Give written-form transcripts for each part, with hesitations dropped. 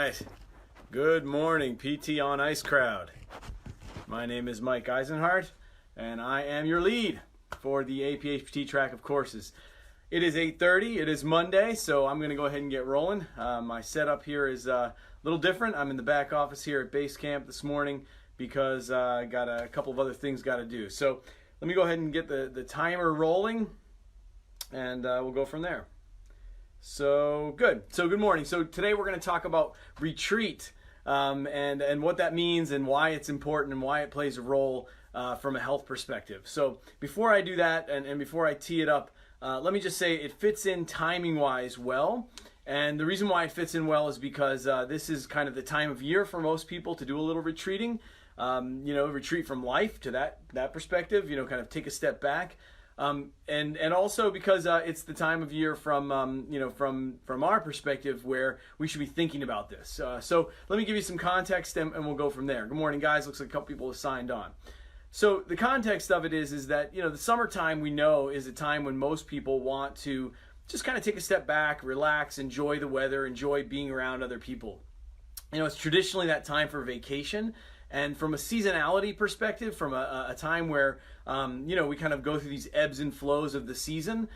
right. Good morning, PT on Ice crowd. My name is Mike Eisenhart, and I am your lead for the APHPT track of courses. It is 8:30. It is Monday, so I'm going to go ahead and get rolling. My setup here is a little different. I'm in the back office here at base camp this morning because I got a couple of other things got to do. So let me go ahead and get the timer rolling, and we'll go from there. So good morning. So today we're going to talk about retreat and what that means and why it's important and why it plays a role from a health perspective. So before I do that and before I tee it up, let me just say it fits in timing wise well. And the reason why it fits in well is because this is kind of the time of year for most people to do a little retreating, retreat from life to that perspective, kind of take a step back. And also because it's the time of year from our perspective where we should be thinking about this. So let me give you some context and we'll go from there. Good morning, guys. Looks like a couple people have signed on. So the context of it is that, the summertime we know is a time when most people want to just kind of take a step back, relax, enjoy the weather, enjoy being around other people. It's traditionally that time for vacation. And from a seasonality perspective, from a time where, we kind of go through these ebbs and flows of the season,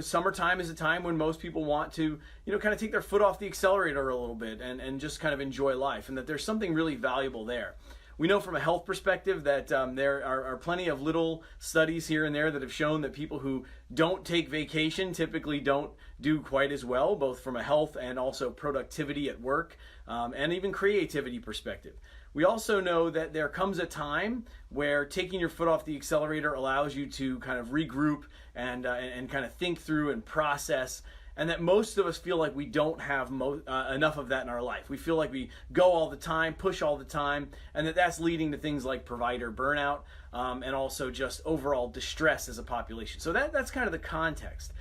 summertime is a time when most people want to, kind of take their foot off the accelerator a little bit and just kind of enjoy life, and that there's something really valuable there. We know from a health perspective that there are plenty of little studies here and there that have shown that people who don't take vacation typically don't do quite as well, both from a health and also productivity at work and even creativity perspective. We also know that there comes a time where taking your foot off the accelerator allows you to kind of regroup and kind of think through and process, and that most of us feel like we don't have enough of that in our life. We feel like we go all the time, push all the time, and that's leading to things like provider burnout and also just overall distress as a population. So that's kind of the context.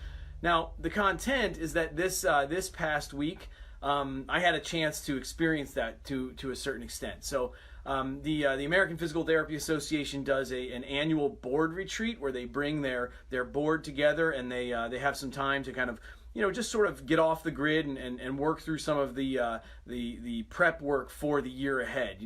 Now, the content is that this past week, I had a chance to experience that to a certain extent. So the American Physical Therapy Association does an annual board retreat where they bring their board together and they have some time to kind of just sort of get off the grid and work through some of the prep work for the year ahead.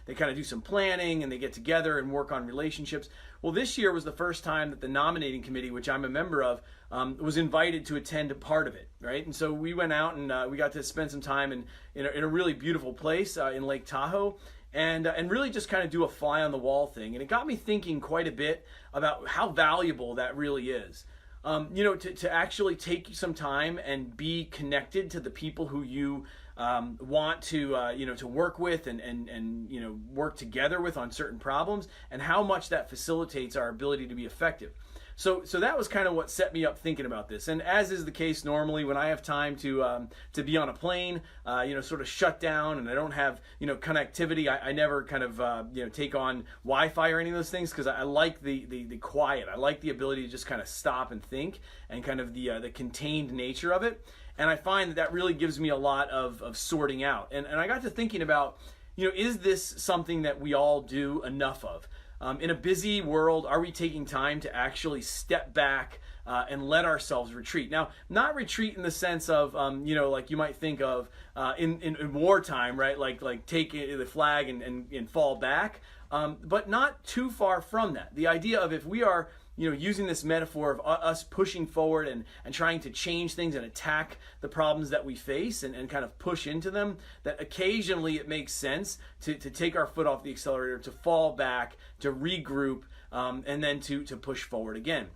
They kind of do some planning and they get together and work on relationships. Well, this year was the first time that the nominating committee, which I'm a member of, was invited to attend a part of it, right? And so we went out and we got to spend some time in a really beautiful place in Lake Tahoe and really just kind of do a fly on the wall thing. And it got me thinking quite a bit about how valuable that really is. To actually take some time and be connected to the people who you want to work with and work together with on certain problems, and how much that facilitates our ability to be effective. So that was kind of what set me up thinking about this. And as is the case normally, when I have time to be on a plane, sort of shut down, and I don't have connectivity, I never kind of take on Wi-Fi or any of those things, because I like the quiet. I like the ability to just kind of stop and think, and kind of the contained nature of it. And I find that really gives me a lot of sorting out. And I got to thinking about, is this something that we all do enough of? In a busy world, are we taking time to actually step back and let ourselves retreat? Now, not retreat in the sense of, like you might think of in wartime, right? Like take the flag and fall back, but not too far from that. The idea of, if we are using this metaphor of us pushing forward and trying to change things and attack the problems that we face and kind of push into them, that occasionally it makes sense to take our foot off the accelerator, to fall back, to regroup, and then to push forward again.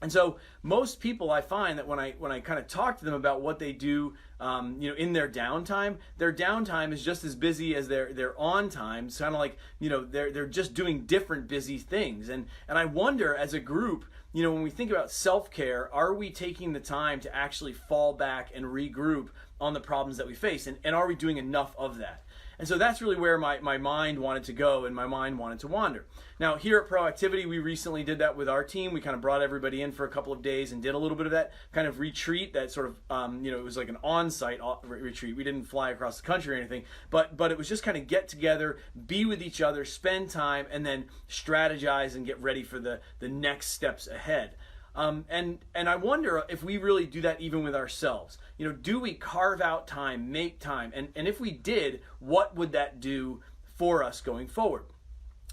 And so most people, I find that when I kind of talk to them about what they do, in their downtime is just as busy as their on time. It's kind of like, they're just doing different busy things. And I wonder, as a group, when we think about self-care, are we taking the time to actually fall back and regroup on the problems that we face? And are we doing enough of that? And so that's really where my mind wanted to go and my mind wanted to wander. Now, here at Proactivity, we recently did that with our team. We kind of brought everybody in for a couple of days and did a little bit of that kind of retreat, that sort of, it was like an on-site retreat. We didn't fly across the country or anything, but it was just kind of get together, be with each other, spend time, and then strategize and get ready for the next steps ahead. And I wonder if we really do that even with ourselves. Do we carve out time, make time? And if we did, what would that do for us going forward?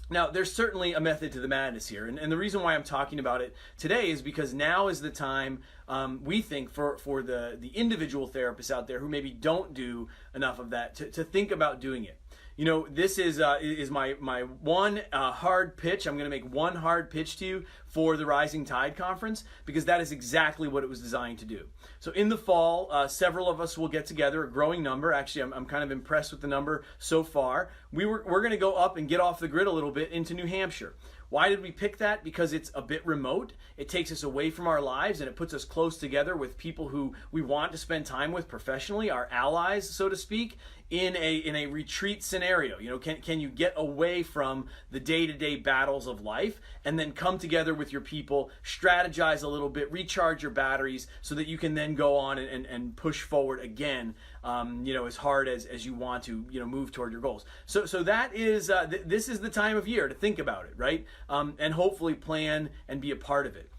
Now, there's certainly a method to the madness here, and the reason why I'm talking about it today is because now is the time, we think, for the individual therapists out there who maybe don't do enough of that to think about doing it. This is my one hard pitch. I'm going to make one hard pitch to you for the Rising Tide Conference, because that is exactly what it was designed to do. So in the fall, several of us will get together, a growing number. Actually, I'm kind of impressed with the number so far. We're going to go up and get off the grid a little bit into New Hampshire. Why did we pick that? Because it's a bit remote. It takes us away from our lives and it puts us close together with people who we want to spend time with professionally, our allies, so to speak, in a retreat scenario. Can you get away from the day-to-day battles of life and then come together with your people, strategize a little bit, recharge your batteries so that you can then go on and push forward again, as hard as you want to, move toward your goals. So that is, this is the time of year to think about it, right? And hopefully plan and be a part of it.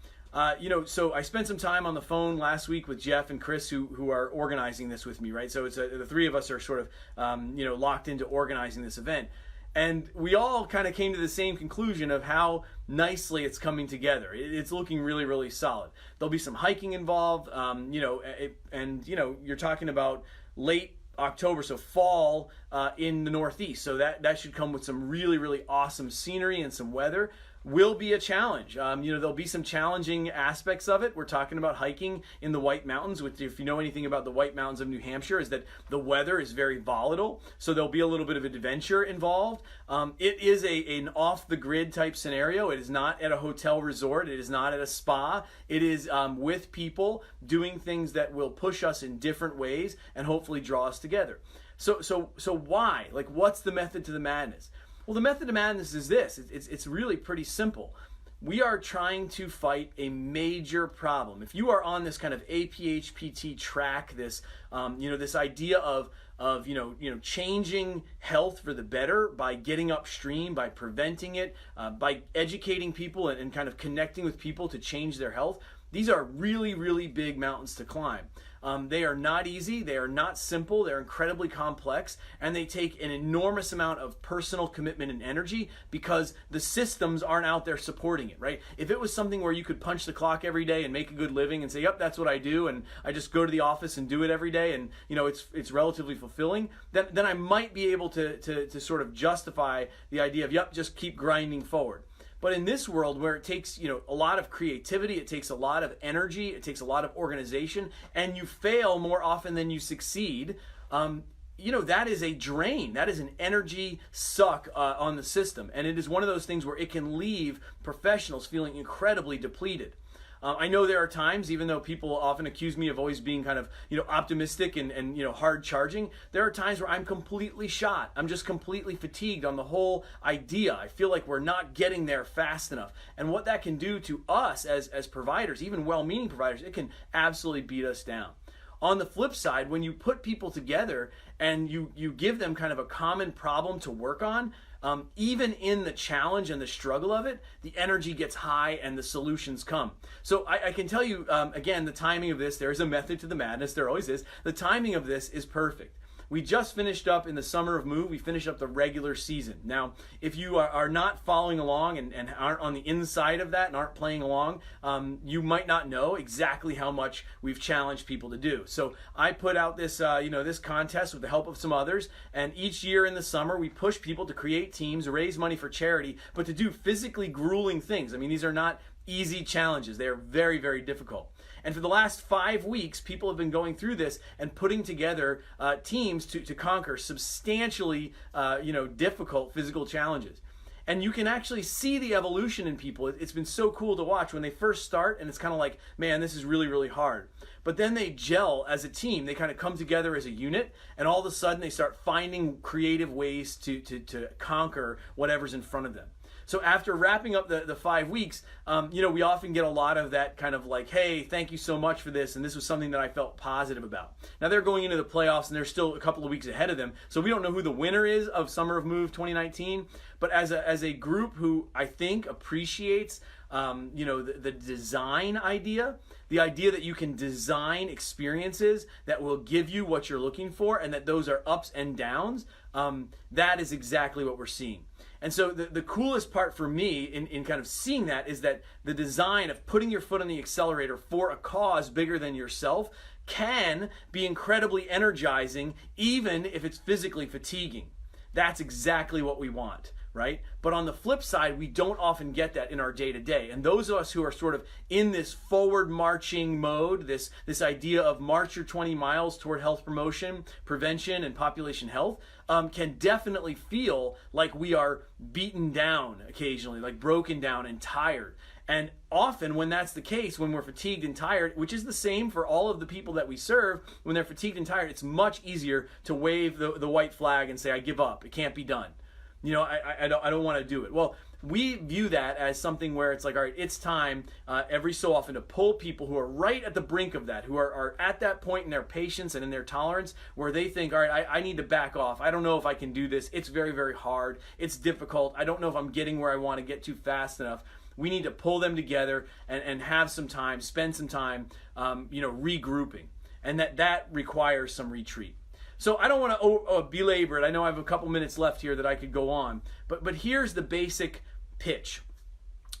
So I spent some time on the phone last week with Jeff and Chris, who are organizing this with me, right? So it's the three of us are sort of, locked into organizing this event. And we all kind of came to the same conclusion of how nicely it's coming together. It's looking really, really solid. There'll be some hiking involved, you're talking about late October, so fall in the Northeast. So that should come with some really, really awesome scenery and some weather. Will be a challenge. There'll be some challenging aspects of it. We're talking about hiking in the White Mountains, which, if you know anything about the White Mountains of New Hampshire, is that the weather is very volatile. So there'll be a little bit of adventure involved. It is an off-the-grid type scenario. It is not at a hotel resort. It is not at a spa. It is with people doing things that will push us in different ways and hopefully draw us together. So why? Like, what's the method to the madness? Well, the method of madness is this. It's really pretty simple. We are trying to fight a major problem. If you are on this kind of APHPT track, this this idea of changing health for the better by getting upstream, by preventing it, by educating people and kind of connecting with people to change their health, these are really, really big mountains to climb. They are not easy, they are not simple, they're incredibly complex, and they take an enormous amount of personal commitment and energy because the systems aren't out there supporting it, right? If it was something where you could punch the clock every day and make a good living and say, yep, that's what I do, and I just go to the office and do it every day, and it's relatively fulfilling, then I might be able to sort of justify the idea of, yep, just keep grinding forward. But in this world where it takes, a lot of creativity, it takes a lot of energy, it takes a lot of organization, and you fail more often than you succeed, that is a drain. That is an energy suck on the system. And it is one of those things where it can leave professionals feeling incredibly depleted. I know there are times, even though people often accuse me of always being kind of, optimistic and hard charging, there are times where I'm completely shot. I'm just completely fatigued on the whole idea. I feel like we're not getting there fast enough. And what that can do to us as providers, even well-meaning providers, it can absolutely beat us down. On the flip side, when you put people together and you give them kind of a common problem to work on, even in the challenge and the struggle of it, the energy gets high and the solutions come. So I can tell you, again, the timing of this, there is a method to the madness, there always is. The timing of this is perfect. We just finished up in the summer of Move, we finished up the regular season. Now, if you are not following along and aren't on the inside of that and aren't playing along, you might not know exactly how much we've challenged people to do. So I put out this, this contest with the help of some others, and each year in the summer we push people to create teams, raise money for charity, but to do physically grueling things. I mean, these are not easy challenges. They are very, very difficult. And for the last 5 weeks, people have been going through this and putting together teams to conquer substantially, difficult physical challenges. And you can actually see the evolution in people. It's been so cool to watch when they first start, and it's kind of like, man, this is really, really hard. But then they gel as a team. They kind of come together as a unit, and all of a sudden they start finding creative ways to conquer whatever's in front of them. So after wrapping up the 5 weeks, we often get a lot of that kind of like, hey, thank you so much for this, and this was something that I felt positive about. Now they're going into the playoffs, and there's still a couple of weeks ahead of them, so we don't know who the winner is of Summer of Move 2019. But as a group who I think appreciates the design idea, the idea that you can design experiences that will give you what you're looking for, and that those are ups and downs, that is exactly what we're seeing. And so the coolest part for me in kind of seeing that is that the design of putting your foot on the accelerator for a cause bigger than yourself can be incredibly energizing, even if it's physically fatiguing. That's exactly what we want, right? But on the flip side, we don't often get that in our day-to-day. And those of us who are sort of in this forward marching mode, this idea of march your 20 miles toward health promotion, prevention, and population health, can definitely feel like we are beaten down occasionally, like broken down and tired. And often when that's the case, when we're fatigued and tired, which is the same for all of the people that we serve, when they're fatigued and tired, it's much easier to wave the white flag and say, I give up, it can't be done. I don't want to do it. Well, we view that as something where it's like, all right, it's time every so often to pull people who are right at the brink of that, who are at that point in their patience and in their tolerance where they think, all right, I need to back off. I don't know if I can do this. It's very, very hard. It's difficult. I don't know if I'm getting where I want to get to fast enough. We need to pull them together and have some time, spend some time, regrouping. And that requires some retreat. So I don't want to belabor it. I know I have a couple minutes left here that I could go on. But here's the basic pitch.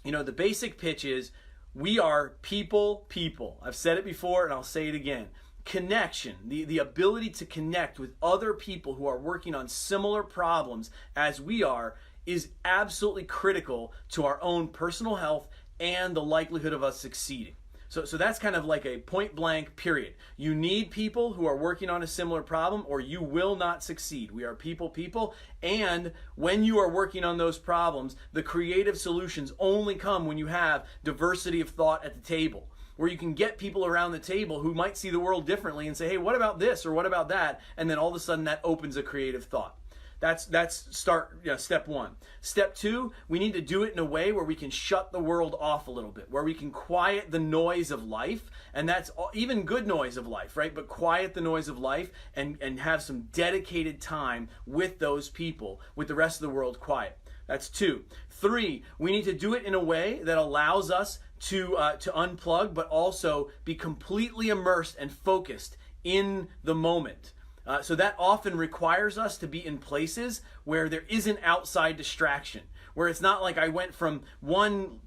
The basic pitch is we are people. I've said it before and I'll say it again. Connection, the ability to connect with other people who are working on similar problems as we are, is absolutely critical to our own personal health and the likelihood of us succeeding. So that's kind of like a point blank period. You need people who are working on a similar problem or you will not succeed. We are people. And when you are working on those problems, the creative solutions only come when you have diversity of thought at the table, where you can get people around the table who might see the world differently and say, hey, what about this or what about that? And then all of a sudden that opens a creative thought. That's step one. Step two, we need to do it in a way where we can shut the world off a little bit, where we can quiet the noise of life, and that's even good noise of life, right? But quiet the noise of life and have some dedicated time with those people, with the rest of the world quiet. That's two. Three, we need to do it in a way that allows us to unplug, but also be completely immersed and focused in the moment. So that often requires us to be in places where there isn't outside distraction, where it's not like I went from one,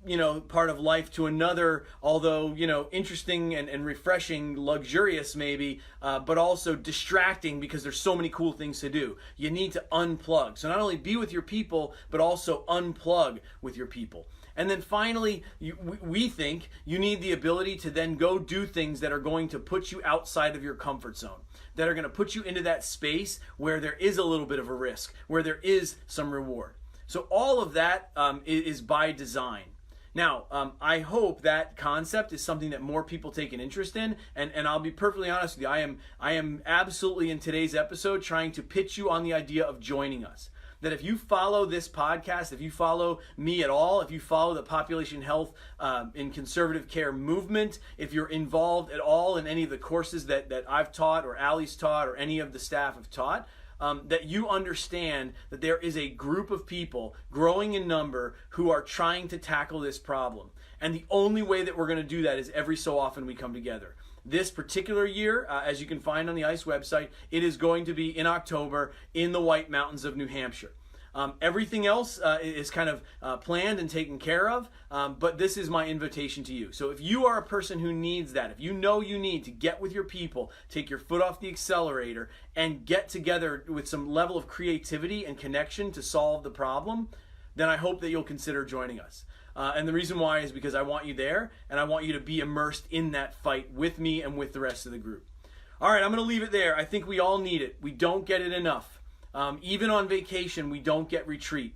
part of life to another, although, interesting and refreshing, luxurious maybe, but also distracting because there's so many cool things to do. You need to unplug. So not only be with your people, but also unplug with your people. And then finally, we think you need the ability to then go do things that are going to put you outside of your comfort zone, that are going to put you into that space where there is a little bit of a risk, where there is some reward. So all of that is by design. Now, I hope that concept is something that more people take an interest in, and I'll be perfectly honest with you, I am absolutely in today's episode trying to pitch you on the idea of joining us. That if you follow this podcast, if you follow me at all, if you follow the population health in conservative care movement, if you're involved at all in any of the courses that I've taught or Allie's taught or any of the staff have taught, that you understand that there is a group of people growing in number who are trying to tackle this problem. And the only way that we're going to do that is every so often we come together. This particular year, as you can find on the ICE website, it is going to be in October in the White Mountains of New Hampshire. Everything else is kind of planned and taken care of, but this is my invitation to you. So if you are a person who needs that, if you know you need to get with your people, take your foot off the accelerator, and get together with some level of creativity and connection to solve the problem, then I hope that you'll consider joining us. And the reason why is because I want you there, and I want you to be immersed in that fight with me and with the rest of the group. All right, I'm going to leave it there. I think we all need it. We don't get it enough. Even on vacation, we don't get retreat.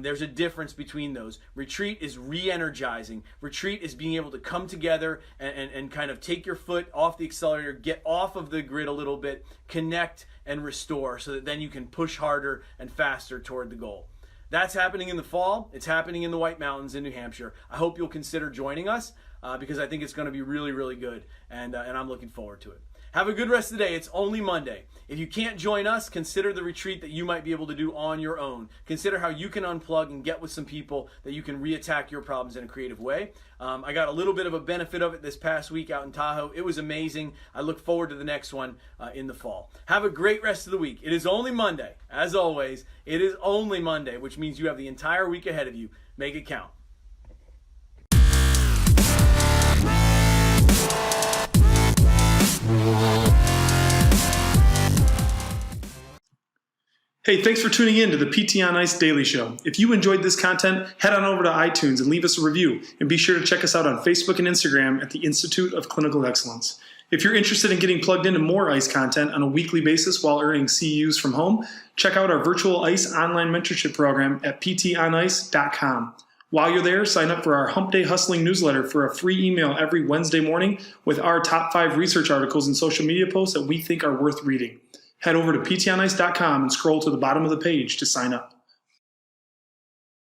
There's a difference between those. Retreat is re-energizing. Retreat is being able to come together and kind of take your foot off the accelerator, get off of the grid a little bit, connect and restore so that then you can push harder and faster toward the goal. That's happening in the fall. It's happening in the White Mountains in New Hampshire. I hope you'll consider joining us because I think it's going to be really, really good, and I'm looking forward to it. Have a good rest of the day. It's only Monday. If you can't join us, consider the retreat that you might be able to do on your own. Consider how you can unplug and get with some people that you can reattack your problems in a creative way. I got a little bit of a benefit of it this past week out in Tahoe. It was amazing. I look forward to the next one in the fall. Have a great rest of the week. It is only Monday. As always, it is only Monday, which means you have the entire week ahead of you. Make it count. Hey, thanks for tuning in to the PT on Ice Daily Show. If you enjoyed this content, head on over to iTunes and leave us a review. And be sure to check us out on Facebook and Instagram at the Institute of Clinical Excellence. If you're interested in getting plugged into more ICE content on a weekly basis while earning CEUs from home, check out our virtual ICE online mentorship program at ptonice.com. While you're there, sign up for our Hump Day Hustling newsletter for a free email every Wednesday morning with our top 5 research articles and social media posts that we think are worth reading. Head over to ptonice.com and scroll to the bottom of the page to sign up.